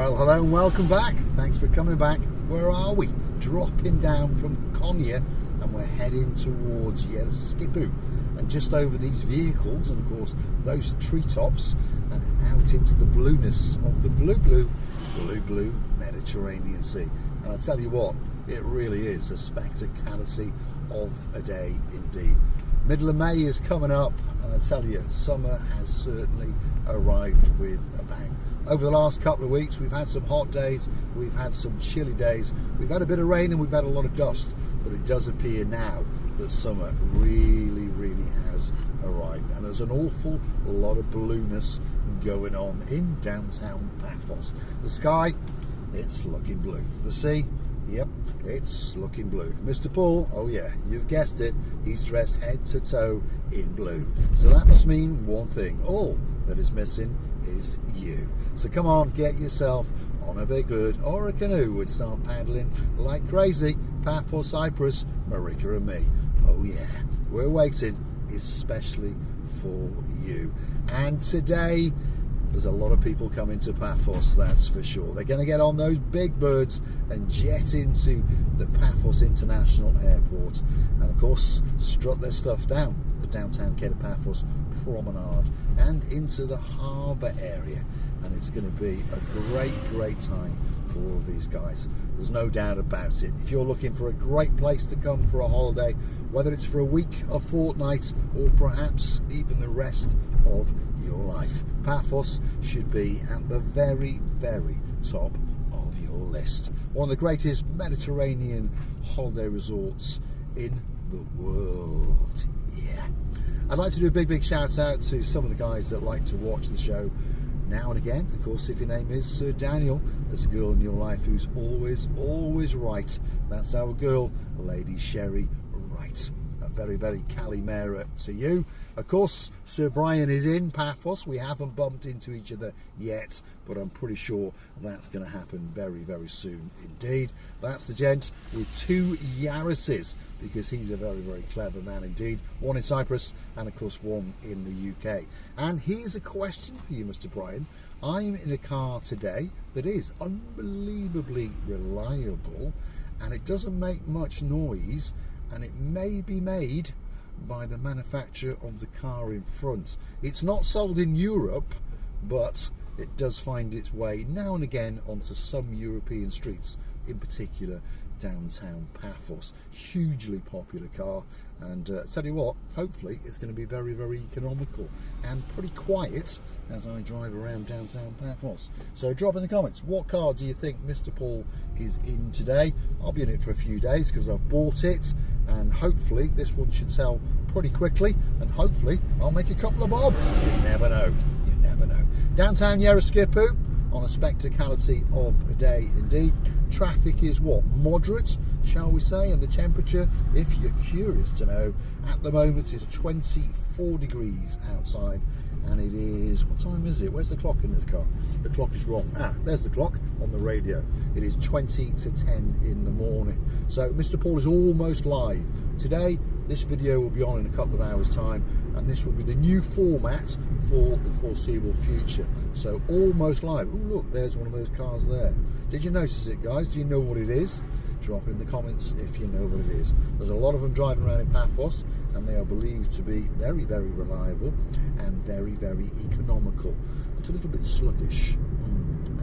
Well, hello and welcome back. Thanks for coming back. Where are we? Dropping down from Konya and we're heading towards Yeroskipou. And just over these vehicles and of course those treetops and out into the blueness of the blue Mediterranean Sea. And I tell you what, it really is a spectacality of a day indeed. Middle of May is coming up and I tell you, summer has certainly arrived with a bang. Over the last couple of weeks we've had some hot days, we've had some chilly days, we've had a bit of rain and we've had a lot of dust, but it does appear now that summer really has arrived, and there's an awful lot of blueness going on in downtown Paphos. The sky, it's looking blue. The sea, yep, it's looking blue. Mr. Paul, oh yeah, you've guessed it, he's dressed head to toe in blue. So that must mean one thing, all that is missing is you. So come on, get yourself on a big bird or a canoe and start paddling like crazy. Paphos, Cyprus, Marika and me. Oh yeah, we're waiting especially for you. And today there's a lot of people coming to Paphos, that's for sure. They're going to get on those big birds and jet into the Paphos International Airport and of course strut their stuff down the downtown Paphos promenade and into the harbour area, and it's going to be a great time for all of these guys. There's no doubt about it. If you're looking for a great place to come for a holiday, whether it's for a week, a fortnight, or perhaps even the rest of your life, Paphos should be at the very top of your list. One of the greatest Mediterranean holiday resorts in the world. Yeah. I'd like to do a big shout out to some of the guys that like to watch the show now and again. Of course, if your name is Sir Daniel, there's a girl in your life who's always right. That's our girl, Lady Sherry Wright. A very Calimera to you. Of course, Sir Brian is in Paphos. We haven't bumped into each other yet, but I'm pretty sure that's going to happen very soon indeed. That's the gent with 2 Yarrises, because he's a very clever man indeed. One in Cyprus and of course one in the UK. And here's a question for you, Mr. Brian. I'm in a car today that is unbelievably reliable and it doesn't make much noise, and it may be made by the manufacturer of the car in front. It's not sold in Europe, but it does find its way now and again onto some European streets, in particular downtown Paphos. Hugely popular car, and tell you what, hopefully it's going to be very economical and pretty quiet as I drive around downtown Paphos. So drop in the comments, what car do you think Mr. Paul is in today? I'll be in it for a few days because I've bought it, and hopefully this one should sell pretty quickly, and hopefully I'll make a couple of bob. You never know. Downtown Yeroskipou on a spectacality of a day indeed. Traffic is what, moderate, shall we say, and the temperature, if you're curious to know, at the moment is 24 degrees outside, and it is, what time is it? Where's the clock in this car? The clock is wrong. There's the clock on the radio. It is 20 to 10 in the morning. So Mr. Paul is almost live. Today, this video will be on in a couple of hours time, and this will be the new format for the foreseeable future. So almost live. Oh look, there's one of those cars there. Did you notice it, guys? Do you know what it is? Drop in the comments if you know what it is. There's a lot of them driving around in Paphos, and they are believed to be very reliable and very economical. It's a little bit sluggish.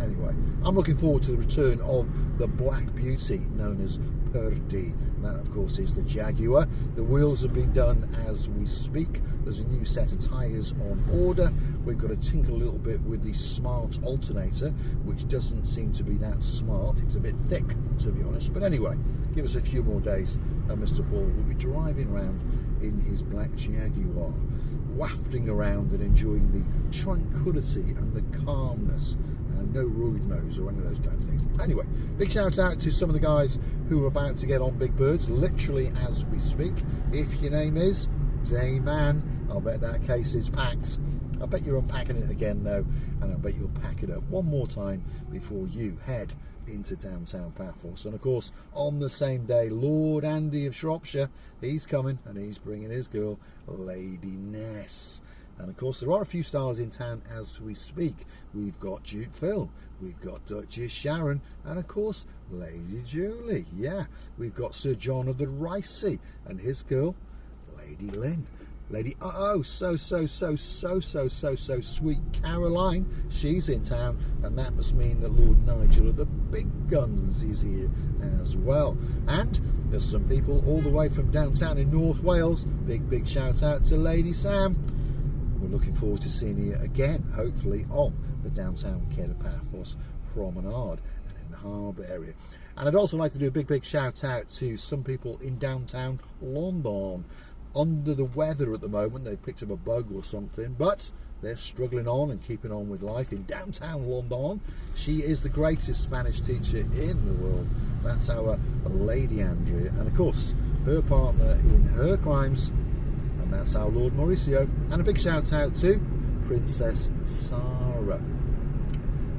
Anyway, I'm looking forward to the return of the Black Beauty known as Purdy. That of course is the Jaguar. The wheels have been done as we speak. There's a new set of tyres on order. We've got to tinker a little bit with the smart alternator, which doesn't seem to be that smart. It's a bit thick, to be honest. But anyway, give us a few more days and Mr. Paul will be driving around in his black Jaguar, wafting around and enjoying the tranquility and the calmness, and no rude nose or any of those kind of things. Anyway, big shout out to some of the guys who are about to get on big birds, literally as we speak. If your name is Dayman, I'll bet that case is packed. I bet you're unpacking it again though, and I bet you'll pack it up one more time before you head into downtown Paphos. And of course, on the same day, Lord Andy of Shropshire, he's coming and he's bringing his girl, Lady Ness. And of course, there are a few stars in town as we speak. We've got Duke Phil, we've got Duchess Sharon, and of course, Lady Julie. Yeah, we've got Sir John of the Ricey and his girl, Lady Lynn. Lady so sweet Caroline, she's in town, and that must mean that Lord Nigel of the Big Guns is here as well. And there's some people all the way from downtown in North Wales. Big shout out to Lady Sam. We're looking forward to seeing you again, hopefully on the downtown Paphos promenade and in the harbour area. And I'd also like to do a big shout out to some people in downtown London. Under the weather at the moment, they've picked up a bug or something, but they're struggling on and keeping on with life in downtown London. She is the greatest Spanish teacher in the world. That's our Lady Andrea, and of course her partner in her crimes, and that's our Lord Mauricio. And a big shout out to Princess Sarah.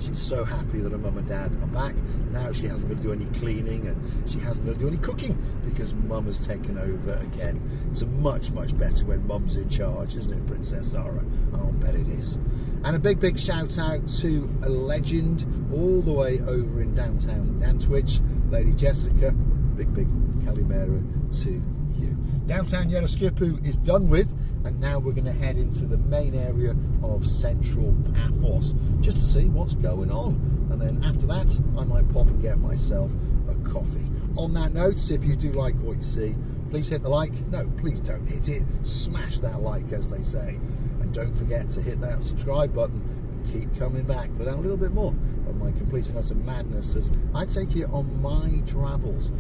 She's so happy that her mum and dad are back. Now she hasn't got to do any cleaning and she hasn't got to do any cooking because mum has taken over again. It's much better when mum's in charge, isn't it, Princess Sarah? I'll bet it is. And a big shout out to a legend all the way over in downtown Nantwich, Lady Jessica. Big Calimera to you. Downtown Yeroskipou is done with, and now we're going to head into the main area of central Paphos just to see what's going on, and then after that I might pop and get myself a coffee. On that note, if you do like what you see, please hit the like. No, please don't hit it. Smash that like, as they say, and don't forget to hit that subscribe button and keep coming back for that little bit more of my complete and utter madness as I take you on my travels,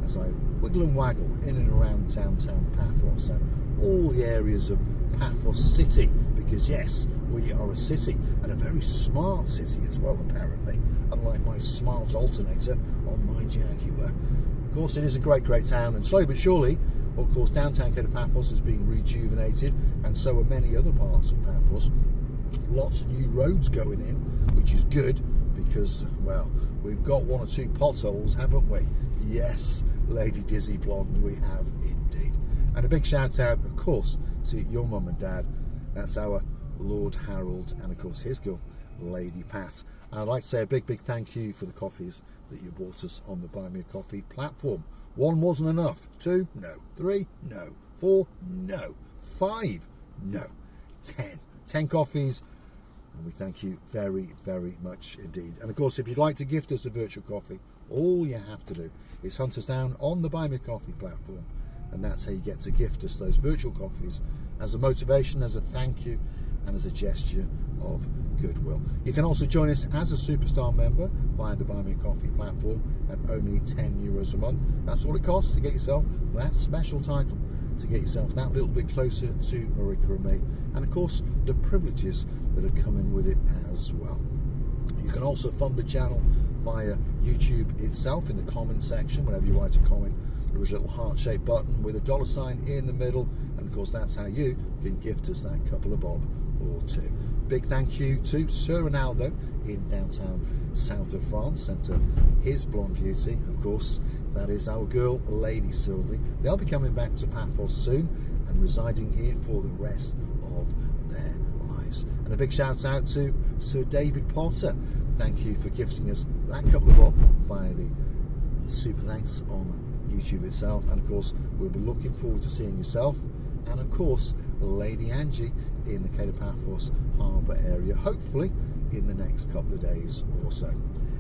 as I wiggle and waggle in and around downtown Paphos and all the areas of Paphos city, because yes, we are a city, and a very smart city as well, apparently, unlike my smart alternator on my Jaguar. Of course, it is a great town, and slowly but surely, of course, downtown Paphos is being rejuvenated, and so are many other parts of Paphos. Lots of new roads going in, which is good, because, well, we've got one or two potholes, haven't we? Yes, Lady Dizzy Blonde, we have indeed. And a big shout out, of course, to your mum and dad. That's our Lord Harold, and of course his girl, Lady Pat. And I'd like to say a big thank you for the coffees that you bought us on the Buy Me a Coffee platform. 1 wasn't enough. 2, no. 3, no. 4, no. 5, no. 10 coffees, and we thank you very much indeed. And of course, if you'd like to gift us a virtual coffee, all you have to do is hunt us down on the Buy Me a Coffee platform, and that's how you get to gift us those virtual coffees as a motivation, as a thank you, and as a gesture of goodwill. You can also join us as a superstar member via the Buy Me a Coffee platform at only €10 a month. That's all it costs to get yourself that special title, to get yourself that little bit closer to Marika and me, and of course the privileges that are coming with it as well. You can also fund the channel via YouTube itself in the comments section. Whenever you write a comment, there is a little heart-shaped button with a $ in the middle, and of course that's how you can gift us that couple of bob or two. Big thank you to Sir Ronaldo in downtown south of France, and to his blonde beauty, of course, that is our girl Lady Sylvie. They'll be coming back to Paphos soon and residing here for the rest of their lives. And a big shout out to Sir David Potter. Thank you for gifting us that couple of bob via the super thanks on YouTube itself, and of course we'll be looking forward to seeing yourself and of course Lady Angie in the Paphos harbour area, hopefully in the next couple of days or so.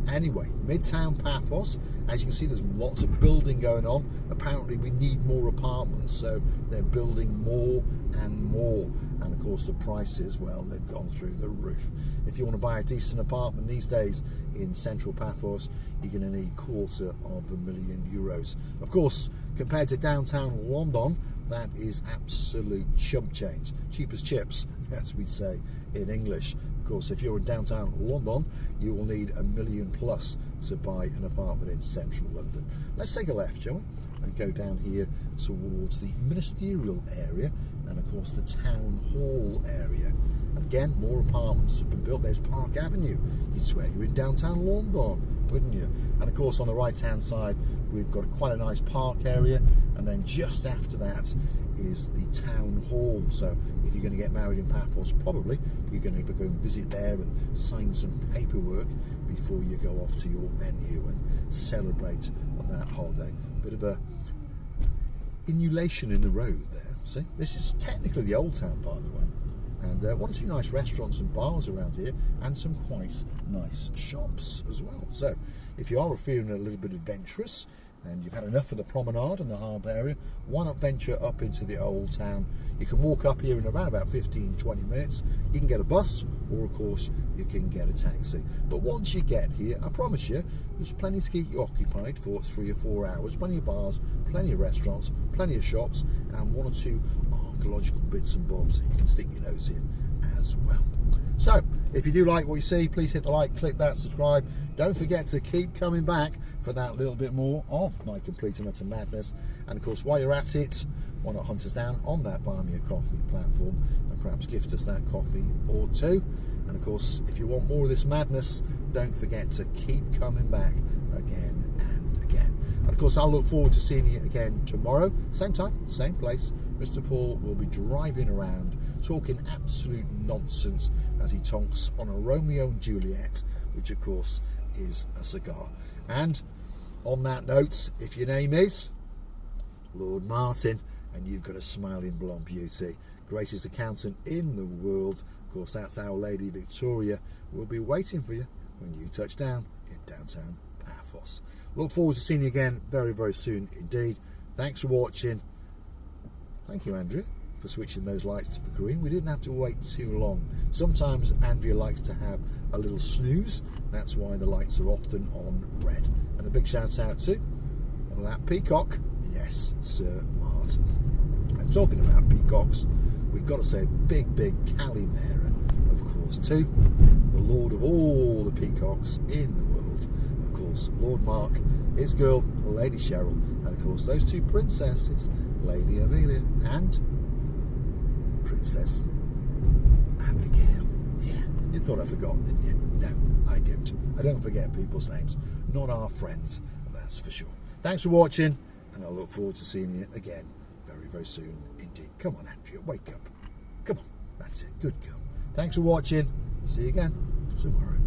Anyway, Midtown Paphos, as you can see, there's lots of building going on. Apparently we need more apartments, so they're building more and more, and of course the prices, well, they've gone through the roof. If you want to buy a decent apartment these days in central Paphos, you're going to need €250,000. Of course, compared to downtown London, that is absolute chump change, cheap as chips, as we'd say in English. Of course, if you're in downtown London, you will need $1 million plus to buy an apartment in central London. Let's take a left, shall we, and go down here towards the ministerial area and of course the town hall area. And again, more apartments have been built. There's Park Avenue. You'd swear you're in downtown London. wouldn't you? And of course on the right hand side we've got quite a nice park area, and then just after that is the town hall. So if you're going to get married in Paphos, probably you're going to go and visit there and sign some paperwork before you go off to your venue and celebrate on that holiday. Bit of a inundation in the road there. See, this is technically the old town, by the way, and one or two nice restaurants and bars around here, and some quite nice shops as well. So if you are feeling a little bit adventurous and you've had enough of the promenade and the harbour area, why not venture up into the old town? You can walk up here in around about 15-20 minutes. You can get a bus, or of course you can get a taxi. But once you get here, I promise you, there's plenty to keep you occupied for 3 or 4 hours. Plenty of bars, plenty of restaurants, plenty of shops, and one or two archaeological bits and bobs that you can stick your nose in as well. So if you do like what you see, please hit the like, click that, subscribe. Don't forget to keep coming back for that little bit more of my complete and utter madness. And of course, while you're at it, why not hunt us down on that Buy Me a Coffee platform and perhaps gift us that coffee or two. And of course, if you want more of this madness, don't forget to keep coming back again and again. And of course, I'll look forward to seeing you again tomorrow, same time, same place. Mr. Paul will be driving around talking absolute nonsense as he tonks on a Romeo and Juliet, which of course is a cigar. And on that note, if your name is Lord Martin and you've got a smiling blonde beauty, greatest accountant in the world, of course that's Our Lady Victoria, will be waiting for you when you touch down in downtown Paphos. Look forward to seeing you again very, very soon indeed. Thanks for watching. Thank you, Andrea, for switching those lights to green. We didn't have to wait too long. Sometimes Andrea likes to have a little snooze. That's why the lights are often on red. And a big shout out to that peacock. Yes, Sir Mart. And talking about peacocks, we've got to say a big, big Calimera, of course, to the lord of all the peacocks in the world. Of course, Lord Mark, his girl, Lady Cheryl, and of course those two princesses, Lady Amelia and Princess Abigail. Yeah, you thought I forgot, didn't you? No, I don't. I don't forget people's names. Not our friends, that's for sure. Thanks for watching, and I look forward to seeing you again very, very soon indeed. Come on, Andrea, wake up. Come on, that's it. Good girl. Thanks for watching. See you again tomorrow.